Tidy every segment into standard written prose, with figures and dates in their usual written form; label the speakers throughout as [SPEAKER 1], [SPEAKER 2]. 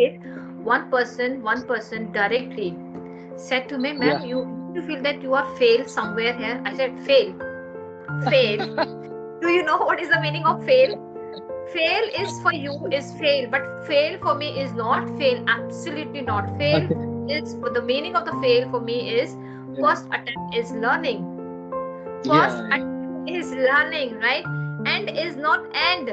[SPEAKER 1] it, one person directly said to me,
[SPEAKER 2] Yeah.
[SPEAKER 1] "Ma'am, you feel that you are failed somewhere here?" I said, "Fail, fail. Do you know what is the meaning of fail? Fail is for you is fail, but fail for me is not fail. Absolutely not. Fail
[SPEAKER 2] Okay.
[SPEAKER 1] is the meaning of the fail for me is
[SPEAKER 2] Yeah.
[SPEAKER 1] first attempt is learning. First
[SPEAKER 2] Yeah. Yeah.
[SPEAKER 1] attempt is learning, right? End is not end.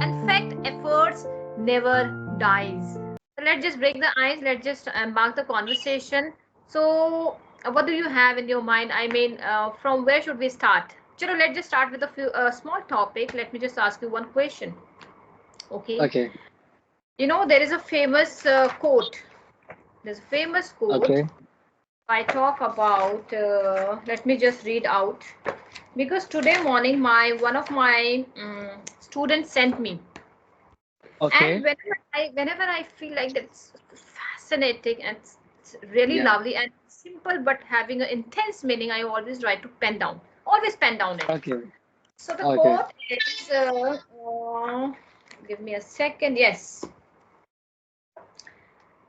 [SPEAKER 1] In fact, efforts never dies. So let's just break the ice. Let's just embark the conversation. So, what do you have in your mind? I mean, from where should we start? Chalo, let's just start with a few small topic. Let me just ask you one question. Okay.
[SPEAKER 2] Okay.
[SPEAKER 1] There is a famous quote. There's a famous quote.
[SPEAKER 2] Okay.
[SPEAKER 1] I talk about. Let me just read out because today morning, my one of my students sent me, and
[SPEAKER 2] Okay.
[SPEAKER 1] whenever I feel like that's fascinating and it's really
[SPEAKER 2] Yeah.
[SPEAKER 1] lovely and simple, but having an intense meaning, I always try to pen down. Always pen down it.
[SPEAKER 2] Okay.
[SPEAKER 1] So the
[SPEAKER 2] Okay.
[SPEAKER 1] quote is. Give me a second. Yes.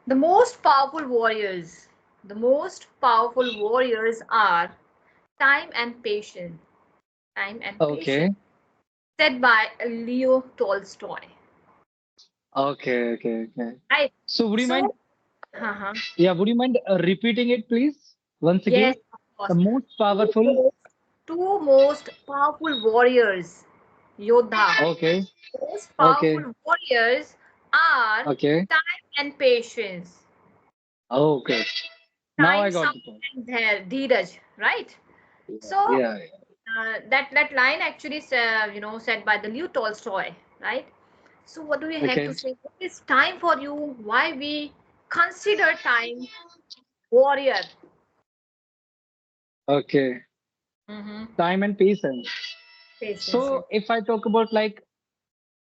[SPEAKER 1] The most powerful warriors are time and patience. Time and patience.
[SPEAKER 2] Okay.
[SPEAKER 1] Said by Leo Tolstoy.
[SPEAKER 2] Okay. Okay. Okay.
[SPEAKER 1] Right.
[SPEAKER 2] So would you mind?
[SPEAKER 1] So, uh-huh.
[SPEAKER 2] Yeah. Would you mind repeating it, please, once
[SPEAKER 1] Yes,
[SPEAKER 2] again?
[SPEAKER 1] of
[SPEAKER 2] The
[SPEAKER 1] course.
[SPEAKER 2] most
[SPEAKER 1] Two
[SPEAKER 2] powerful.
[SPEAKER 1] most, two most powerful warriors, Yodha.
[SPEAKER 2] Okay.
[SPEAKER 1] Most
[SPEAKER 2] Okay.
[SPEAKER 1] powerful warriors are
[SPEAKER 2] Okay.
[SPEAKER 1] time and patience.
[SPEAKER 2] Okay. Now I
[SPEAKER 1] Time,
[SPEAKER 2] got
[SPEAKER 1] some
[SPEAKER 2] the point.
[SPEAKER 1] and there, Dheeraj, right?
[SPEAKER 2] Yeah.
[SPEAKER 1] So
[SPEAKER 2] Yeah.
[SPEAKER 1] that line actually said by the Leo Tolstoy, right? So what do we
[SPEAKER 2] Yeah.
[SPEAKER 1] have to
[SPEAKER 2] Okay.
[SPEAKER 1] say? What is time for you? Why we consider time warrior?
[SPEAKER 2] Okay.
[SPEAKER 1] Mm-hmm.
[SPEAKER 2] Time and patience.
[SPEAKER 1] Patience, yes.
[SPEAKER 2] So if I talk about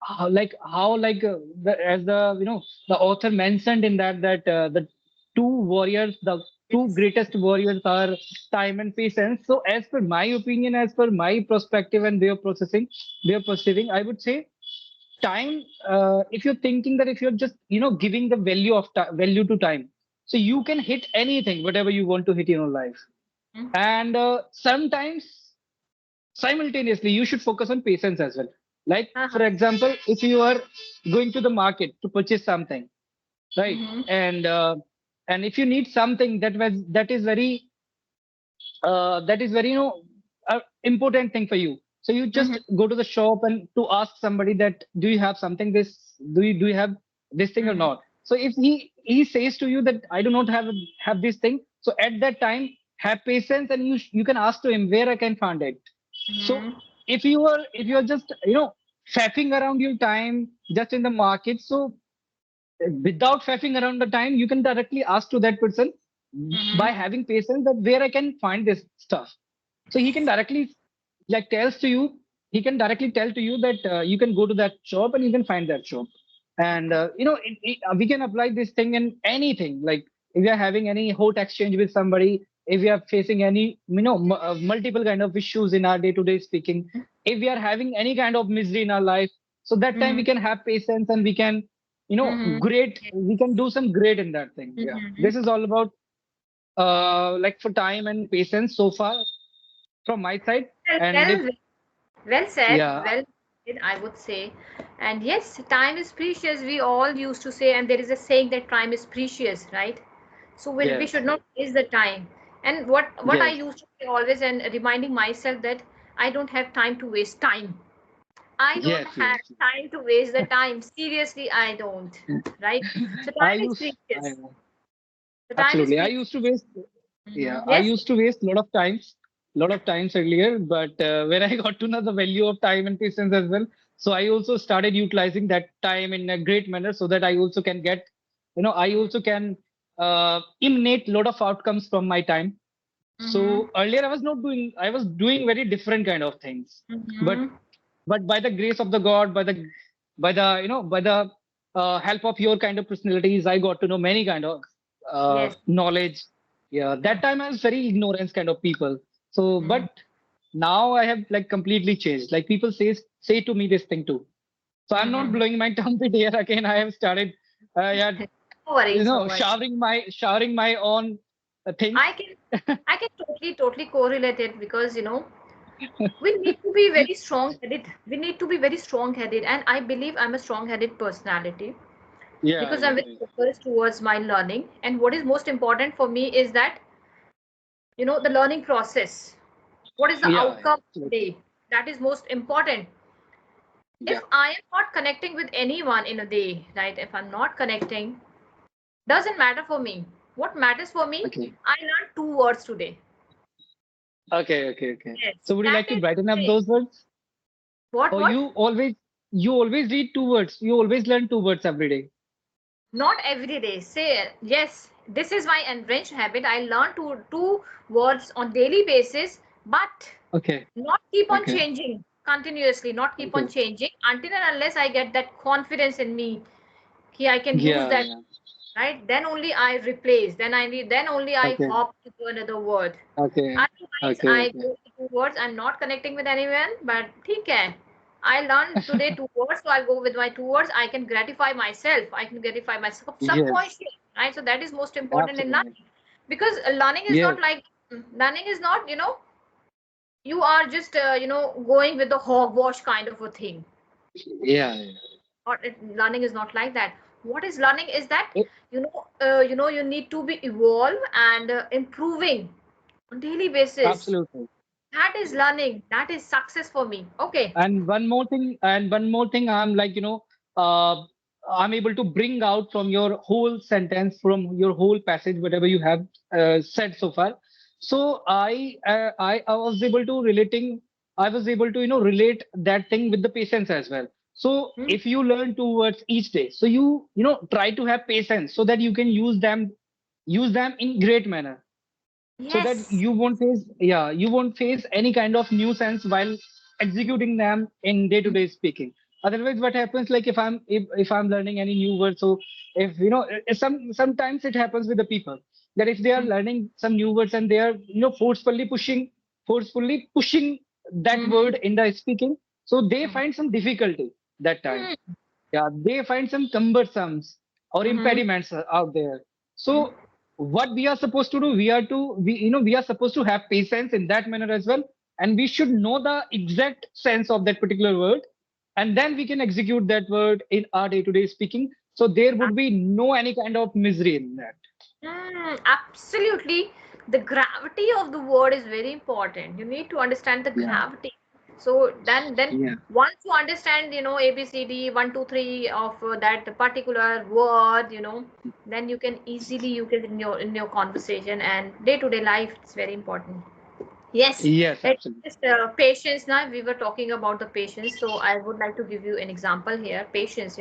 [SPEAKER 2] how as the the author mentioned in that the two warriors, the two
[SPEAKER 1] Yes.
[SPEAKER 2] greatest warriors are time and patience. So as per my opinion, as per my perspective and way of perceiving, I would say time. If you're thinking that if you're just giving the value to time, so you can hit anything, whatever you want to hit in your life.
[SPEAKER 1] Mm-hmm.
[SPEAKER 2] And sometimes simultaneously you should focus on patience as well. Like
[SPEAKER 1] Uh-huh.
[SPEAKER 2] for example, if you are going to the market to purchase something, right?
[SPEAKER 1] Mm-hmm.
[SPEAKER 2] And if you need something that is very important thing for you, so you
[SPEAKER 1] Mm-hmm.
[SPEAKER 2] just go to the shop and to ask somebody that do you have something, this do you have this thing or
[SPEAKER 1] Mm-hmm.
[SPEAKER 2] not. So if he says to you that I do not have this thing, so at that time have patience and you can ask to him where I can find it. So
[SPEAKER 1] Mm-hmm.
[SPEAKER 2] if you are just faffing around your time just in the market, so without faffing around the time, you can directly ask to that person
[SPEAKER 1] Mm-hmm.
[SPEAKER 2] by having patience that where I can find this stuff. So he can directly tells to you, he can directly tell to you that you can go to that shop and you can find that shop. And we can apply this thing in anything. Like if we are having any hot exchange with somebody, if we are facing any multiple kind of issues in our day-to-day speaking, if we are having any kind of misery in our life, so that time
[SPEAKER 1] Mm-hmm.
[SPEAKER 2] we can have patience and we can
[SPEAKER 1] Mm-hmm.
[SPEAKER 2] great, we can do some great in that thing. Yeah,
[SPEAKER 1] Mm-hmm.
[SPEAKER 2] this is all about like for time and patience so far from my side.
[SPEAKER 1] Well,
[SPEAKER 2] And if
[SPEAKER 1] well, well said.
[SPEAKER 2] yeah.
[SPEAKER 1] Well said, I would say. And yes, time is precious. We all used to say, and there is a saying that time is precious, right? So we
[SPEAKER 2] Yes,
[SPEAKER 1] should not waste the time. And what I
[SPEAKER 2] yes,
[SPEAKER 1] used to say always, and reminding myself that I don't have time to waste time. I don't
[SPEAKER 2] yes,
[SPEAKER 1] have
[SPEAKER 2] yes.
[SPEAKER 1] time to waste the time. Seriously, I don't. Right? So
[SPEAKER 2] I
[SPEAKER 1] time is
[SPEAKER 2] used, I
[SPEAKER 1] precious. The time is
[SPEAKER 2] absolutely. I
[SPEAKER 1] precious.
[SPEAKER 2] used to waste, yeah,
[SPEAKER 1] Hmm.
[SPEAKER 2] I
[SPEAKER 1] Yes.
[SPEAKER 2] used to waste a lot of times earlier. But when I got to know the value of time and patience as well, so I also started utilizing that time in a great manner so that I also can get, I also can emanate a lot of outcomes from my time.
[SPEAKER 1] Mm-hmm.
[SPEAKER 2] So earlier I was doing very different kind of things, but
[SPEAKER 1] Mm-hmm.
[SPEAKER 2] by the grace of the God, by the help of your kind of personalities, I got to know many kind of
[SPEAKER 1] Yes.
[SPEAKER 2] knowledge. Yeah, that time I was very ignorance kind of people. So,
[SPEAKER 1] Mm-hmm.
[SPEAKER 2] but now I have like completely changed. Like people say to me this thing too. So I'm not
[SPEAKER 1] Mm-hmm.
[SPEAKER 2] blowing my trumpet here again. I have started. Yeah,
[SPEAKER 1] No worries, no worries.
[SPEAKER 2] showering my own
[SPEAKER 1] I
[SPEAKER 2] things.
[SPEAKER 1] can I can totally correlate it because we need to be very strong headed. We need to be very strong headed, and I believe I'm a strong headed personality
[SPEAKER 2] Yeah,
[SPEAKER 1] because I'm
[SPEAKER 2] yeah,
[SPEAKER 1] very focused towards my learning. And what is most important for me is that the learning process. What is the
[SPEAKER 2] yeah, yeah,
[SPEAKER 1] outcome
[SPEAKER 2] absolutely.
[SPEAKER 1] today? That is most important.
[SPEAKER 2] Yeah.
[SPEAKER 1] If I am not connecting with anyone in a day, right? If I'm not connecting, doesn't matter for me. What matters for me,
[SPEAKER 2] Okay.
[SPEAKER 1] I learned two words today.
[SPEAKER 2] Okay, okay, okay.
[SPEAKER 1] Yes,
[SPEAKER 2] So would you
[SPEAKER 1] that
[SPEAKER 2] like to
[SPEAKER 1] is
[SPEAKER 2] brighten up
[SPEAKER 1] today.
[SPEAKER 2] those words?
[SPEAKER 1] What,
[SPEAKER 2] Or
[SPEAKER 1] what?
[SPEAKER 2] you always read two words. You always learn two words every day.
[SPEAKER 1] Not every day. Say, yes, this is my entrenched habit. I learn two words on daily basis, but
[SPEAKER 2] Okay,
[SPEAKER 1] not keep on
[SPEAKER 2] okay,
[SPEAKER 1] changing continuously, not keep on
[SPEAKER 2] okay.
[SPEAKER 1] changing until and unless I get that confidence in me. Ki I can use
[SPEAKER 2] Yeah,
[SPEAKER 1] that,
[SPEAKER 2] yeah.
[SPEAKER 1] right? Then only I replace. Then only I
[SPEAKER 2] Okay,
[SPEAKER 1] hop to another word.
[SPEAKER 2] okay,
[SPEAKER 1] Otherwise,
[SPEAKER 2] okay,
[SPEAKER 1] I
[SPEAKER 2] okay.
[SPEAKER 1] go to two words. I'm not connecting with anyone, but okay. I learned today two words, so I go with my two words. I can gratify myself. I can gratify my
[SPEAKER 2] Yes,
[SPEAKER 1] subconscious, right? So that is most important in
[SPEAKER 2] absolutely.
[SPEAKER 1] learning, because learning is
[SPEAKER 2] Yes.
[SPEAKER 1] not like learning is not you are just going with the hogwash kind of a thing.
[SPEAKER 2] Yeah, yeah.
[SPEAKER 1] Or learning is not like that. What is learning is that
[SPEAKER 2] It-
[SPEAKER 1] you need to be evolve and improving on daily basis.
[SPEAKER 2] Absolutely.
[SPEAKER 1] That is learning. That is success for me. Okay.
[SPEAKER 2] And one more thing, I'm like, uh, I'm able to bring out from your whole sentence, from your whole passage, whatever you have said so far. So I was able to relate that thing with the patience as well. So
[SPEAKER 1] Hmm.
[SPEAKER 2] if you learn two words each day, so try to have patience so that you can use them in great manner, so that
[SPEAKER 1] Yes.
[SPEAKER 2] you won't face any kind of nuisance while executing them in day to day speaking. Otherwise what happens, like if I'm learning any new word, so if sometimes it happens with the people that if they are learning some new words and they are forcefully pushing that
[SPEAKER 1] Mm-hmm.
[SPEAKER 2] word in the speaking, so they find some difficulty that time. Yeah, they find some cumbersomes or
[SPEAKER 1] Mm-hmm.
[SPEAKER 2] impediments out there. So what we are supposed to do, we are supposed to have patience in that manner as well, and we should know the exact sense of that particular word, and then we can execute that word in our day-to-day speaking. So there would be no any kind of misery in that.
[SPEAKER 1] Absolutely. The gravity of the word is very important. You need to understand the
[SPEAKER 2] Yeah,
[SPEAKER 1] gravity. So then
[SPEAKER 2] yeah,
[SPEAKER 1] once you understand, ABCD 1, 2, 3 of that particular word, then you can easily you can in your conversation and day-to-day life. It's very important. Yes,
[SPEAKER 2] yes,
[SPEAKER 1] it's
[SPEAKER 2] absolutely.
[SPEAKER 1] just patience. Now we were talking about the patience, so I would like to give you an example here. Patience,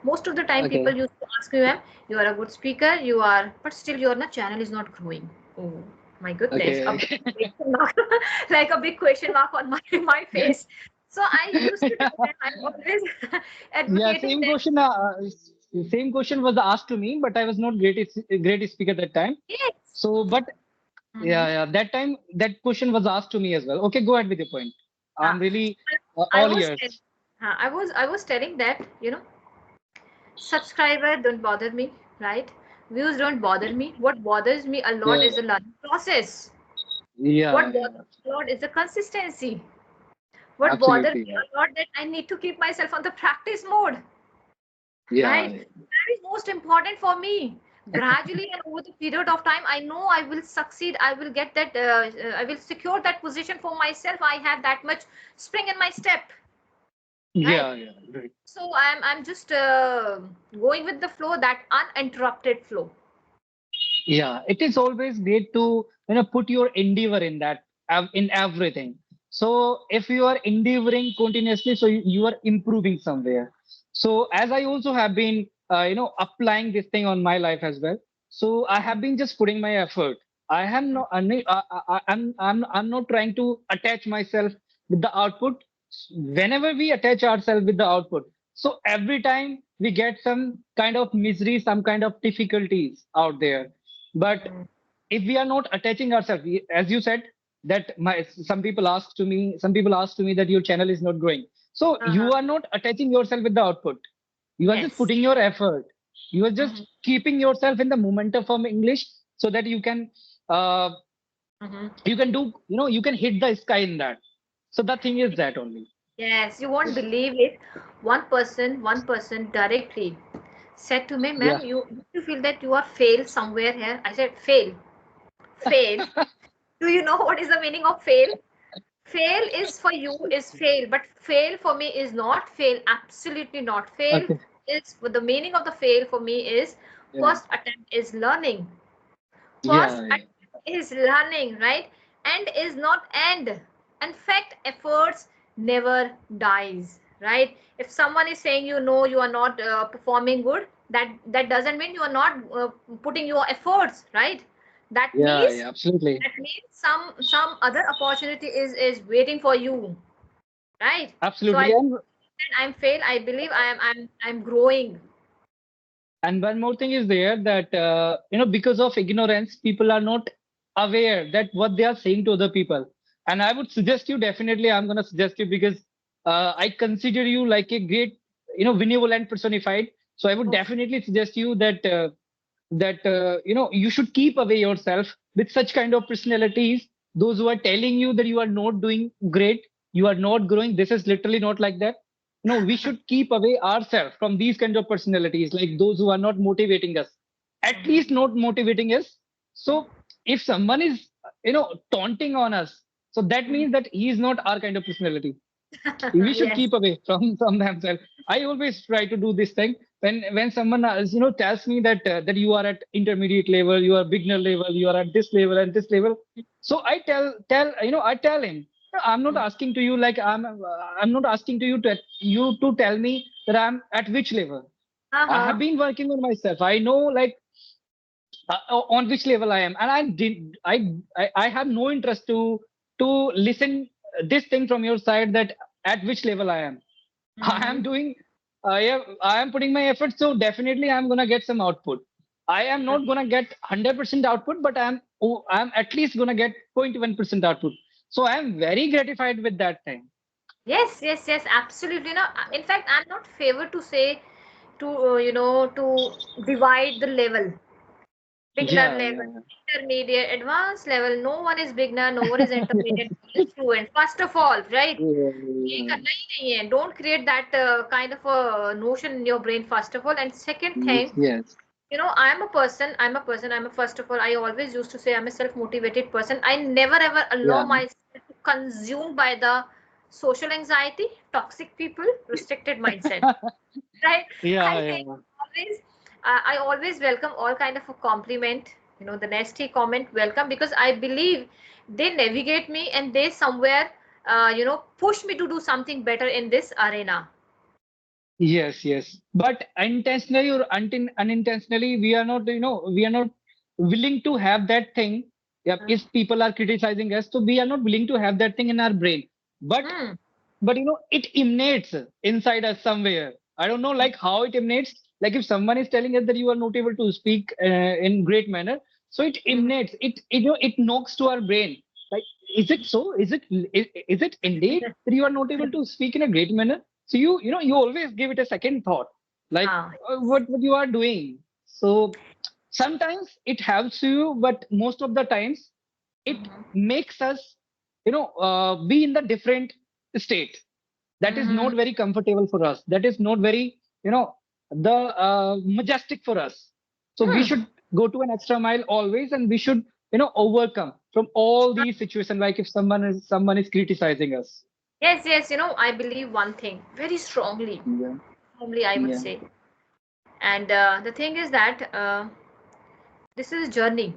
[SPEAKER 1] most of the time people
[SPEAKER 2] Okay,
[SPEAKER 1] used to ask you, "Ma'am, you are a good speaker, you are, but still your channel is not growing." Oh my goodness, a
[SPEAKER 2] okay.
[SPEAKER 1] big question mark, like a big question mark on my face. So I used to tell them, I'm always
[SPEAKER 2] Yeah,
[SPEAKER 1] advocating
[SPEAKER 2] same
[SPEAKER 1] them.
[SPEAKER 2] question. Same question was asked to me, but I was not great speaker that time.
[SPEAKER 1] Yes.
[SPEAKER 2] So, but
[SPEAKER 1] Mm-hmm.
[SPEAKER 2] yeah, that time that question was asked to me as well. Okay, go ahead with your point. I'm really
[SPEAKER 1] I
[SPEAKER 2] all
[SPEAKER 1] was
[SPEAKER 2] ears.
[SPEAKER 1] I was telling that subscriber don't bother me, right? Views don't bother me. What bothers me a lot
[SPEAKER 2] Yeah,
[SPEAKER 1] is the learning process.
[SPEAKER 2] yeah,
[SPEAKER 1] What
[SPEAKER 2] yeah,
[SPEAKER 1] bothers me a lot is the consistency.
[SPEAKER 2] yeah.
[SPEAKER 1] What bothers
[SPEAKER 2] Absolutely.
[SPEAKER 1] me
[SPEAKER 2] Yeah,
[SPEAKER 1] a lot that I need to keep myself on the practice mode,
[SPEAKER 2] yeah,
[SPEAKER 1] right? That is most important for me. Gradually and over the period of time, I know I will succeed. I will get that. I will secure that position for myself. I have that much spring in my step, right?
[SPEAKER 2] yeah, yeah. Right.
[SPEAKER 1] So I'm just going with the flow, that uninterrupted flow.
[SPEAKER 2] Yeah, it is always great to put your endeavor in that in everything. So if you are endeavoring continuously, so you are improving somewhere. So as I also have been applying this thing on my life as well. So I have been just putting my effort. I am not I'm not trying to attach myself with the output. Whenever we attach ourselves with the output, so every time we get some kind of misery, some kind of difficulties out there. But if we are not attaching ourselves, as you said, that some people ask to me that your channel is not growing. So
[SPEAKER 1] Uh-huh.
[SPEAKER 2] you are not attaching yourself with the output. You are just
[SPEAKER 1] Yes.
[SPEAKER 2] putting your effort. You are just
[SPEAKER 1] Mhm.
[SPEAKER 2] keeping yourself in the momentum from English so that uh,
[SPEAKER 1] Mhm.
[SPEAKER 2] you can do, you can hit the sky in that. So the thing is that only.
[SPEAKER 1] Yes, you won't believe it. One person directly said to me,
[SPEAKER 2] Yeah.
[SPEAKER 1] "Ma'am, you feel that you are fail somewhere here?" I said, "Fail, fail. Do you know what is the meaning of fail? Fail is for you is fail, but fail for me is not fail. Absolutely not. Fail
[SPEAKER 2] Okay.
[SPEAKER 1] is the meaning of the fail for me is
[SPEAKER 2] Yeah.
[SPEAKER 1] first attempt is learning. First
[SPEAKER 2] Yeah. Yeah.
[SPEAKER 1] attempt is learning, right? And is not end. In fact, efforts never dies, right? If someone is saying you know you are not performing good, that doesn't mean you are not putting your efforts, right? That
[SPEAKER 2] Yeah.
[SPEAKER 1] means
[SPEAKER 2] Yeah. Absolutely.
[SPEAKER 1] some other opportunity is waiting for you, right? So I
[SPEAKER 2] Absolutely. And
[SPEAKER 1] I'm fail. I believe I'm growing.
[SPEAKER 2] one more thing is there that because of ignorance, people are not aware that what they are saying to other people. And I would suggest you, definitely, I'm going to suggest you because I consider you like a great, benevolent personified. So I would
[SPEAKER 1] Oh,
[SPEAKER 2] definitely suggest you that you should keep away yourself with such kind of personalities. Those who are telling you that you are not doing great, you are not growing. This is literally not like that. No, we should keep away ourselves from these kind of personalities, like those who are not motivating us, at least
[SPEAKER 1] mhm.
[SPEAKER 2] not motivating us. So if someone is, taunting on us, so that
[SPEAKER 1] Mhm.
[SPEAKER 2] means that he is not our kind of personality. We should
[SPEAKER 1] Yes.
[SPEAKER 2] keep away from themselves. I always try to do this thing when someone else, tells me that you are at intermediate level, you are beginner level, you are at this level and this level. So I tell him, I'm not
[SPEAKER 1] Mhm.
[SPEAKER 2] asking to you like I'm not asking to you to tell me that I'm at which level. I have
[SPEAKER 1] Uh-huh.
[SPEAKER 2] been working on myself. I know like on which level I am, and I have no interest to listen this thing from your side that at which level I am. I am
[SPEAKER 1] Mhm.
[SPEAKER 2] doing, I am putting my effort, so definitely I'm gonna get some output. I am not gonna get 100% output, but I'm at least gonna get 0.1% output. So I am very gratified with that thing.
[SPEAKER 1] Yes, yes, yes, absolutely. No, in fact, I'm not favored to say to to divide the level. Beginner
[SPEAKER 2] Yeah,
[SPEAKER 1] level,
[SPEAKER 2] yeah,
[SPEAKER 1] intermediate, advanced level. No one is beginner, no one is intermediate, no one is fluent. First of all, right?
[SPEAKER 2] yeah,
[SPEAKER 1] ये
[SPEAKER 2] yeah.
[SPEAKER 1] करना ही नहीं है. Don't create that kind of a notion in your brain, first of all. And second
[SPEAKER 2] Yes,
[SPEAKER 1] thing,
[SPEAKER 2] yes.
[SPEAKER 1] I'm a first of all, I always used to say I'm a self-motivated person. I never ever allow
[SPEAKER 2] Yeah,
[SPEAKER 1] myself to consume by the social anxiety, toxic people, restricted mindset, right?
[SPEAKER 2] yeah,
[SPEAKER 1] I think
[SPEAKER 2] yeah.
[SPEAKER 1] always, I always welcome all kind of a compliment, the nasty comment, welcome, because I believe they navigate me and they somewhere, push me to do something better in this arena.
[SPEAKER 2] Yes, yes. But intentionally or unintentionally, we are not willing to have that thing. Yeah,
[SPEAKER 1] Hmm.
[SPEAKER 2] if people are criticizing us, so we are not willing to have that thing in our brain. But
[SPEAKER 1] Hmm.
[SPEAKER 2] it emanates inside us somewhere. I don't know like how it emanates. Like if someone is telling us that you are not able to speak in great manner, so it
[SPEAKER 1] Hmm.
[SPEAKER 2] emanates. It knocks to our brain. Like, is it so? Is it indeed that you are not able to speak in a great manner? So you always give it a second thought, like
[SPEAKER 1] Ah,
[SPEAKER 2] what you are doing. So sometimes it helps you, but most of the times it
[SPEAKER 1] mhm.
[SPEAKER 2] makes us be in the different state that is
[SPEAKER 1] Mhm.
[SPEAKER 2] not very comfortable for us, that is not very the majestic for us. So we
[SPEAKER 1] Hmm.
[SPEAKER 2] should go to an extra mile always, and we should overcome from all these situations, like if someone is criticizing us.
[SPEAKER 1] Yes, yes, I believe one thing very strongly.
[SPEAKER 2] Yeah,
[SPEAKER 1] Strongly, I would
[SPEAKER 2] yeah,
[SPEAKER 1] say. And the thing is that this is a journey.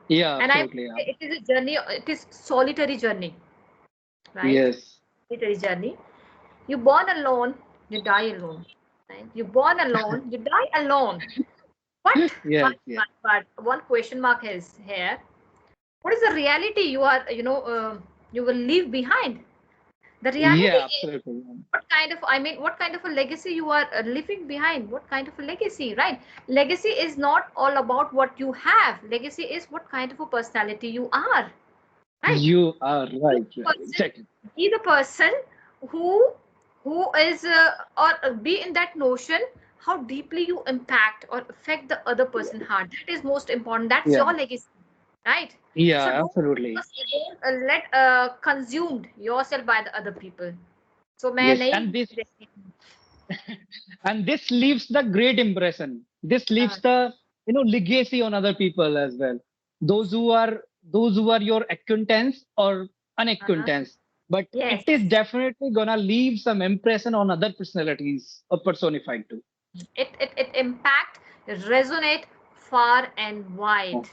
[SPEAKER 2] yeah,
[SPEAKER 1] And I would
[SPEAKER 2] absolutely, yeah.
[SPEAKER 1] say it is a journey, it is solitary journey, right?
[SPEAKER 2] Yes.
[SPEAKER 1] Solitary journey. You born alone, you die alone. Right? You born alone, you die alone. But,
[SPEAKER 2] Yes, yes.
[SPEAKER 1] but one question mark is here. What is the reality you are, you will leave behind? The reality
[SPEAKER 2] Yeah,
[SPEAKER 1] is
[SPEAKER 2] absolutely.
[SPEAKER 1] what kind of a legacy you are leaving behind, what kind of a legacy, right? Legacy is not all about what you have. Legacy is what kind of a personality you are, right?
[SPEAKER 2] You are
[SPEAKER 1] be
[SPEAKER 2] right.
[SPEAKER 1] the
[SPEAKER 2] Yeah,
[SPEAKER 1] person
[SPEAKER 2] exactly.
[SPEAKER 1] be the person who who is or be in that notion how deeply you impact or affect the other person's heart. That is most important. That's
[SPEAKER 2] Yeah.
[SPEAKER 1] your legacy, right? So
[SPEAKER 2] Yeah,
[SPEAKER 1] don't
[SPEAKER 2] absolutely.
[SPEAKER 1] let consumed yourself by the other people. So मैं
[SPEAKER 2] Yes,
[SPEAKER 1] नहीं
[SPEAKER 2] and this
[SPEAKER 1] देखती
[SPEAKER 2] and this leaves the great impression. This
[SPEAKER 1] हूँ.
[SPEAKER 2] leaves the legacy on other people as well. Those who are your acquaintance or
[SPEAKER 1] Uh,
[SPEAKER 2] unacquaintance, but it
[SPEAKER 1] yes,
[SPEAKER 2] is definitely gonna leave some impression on other personalities or personified too.
[SPEAKER 1] it impact resonate far and wide.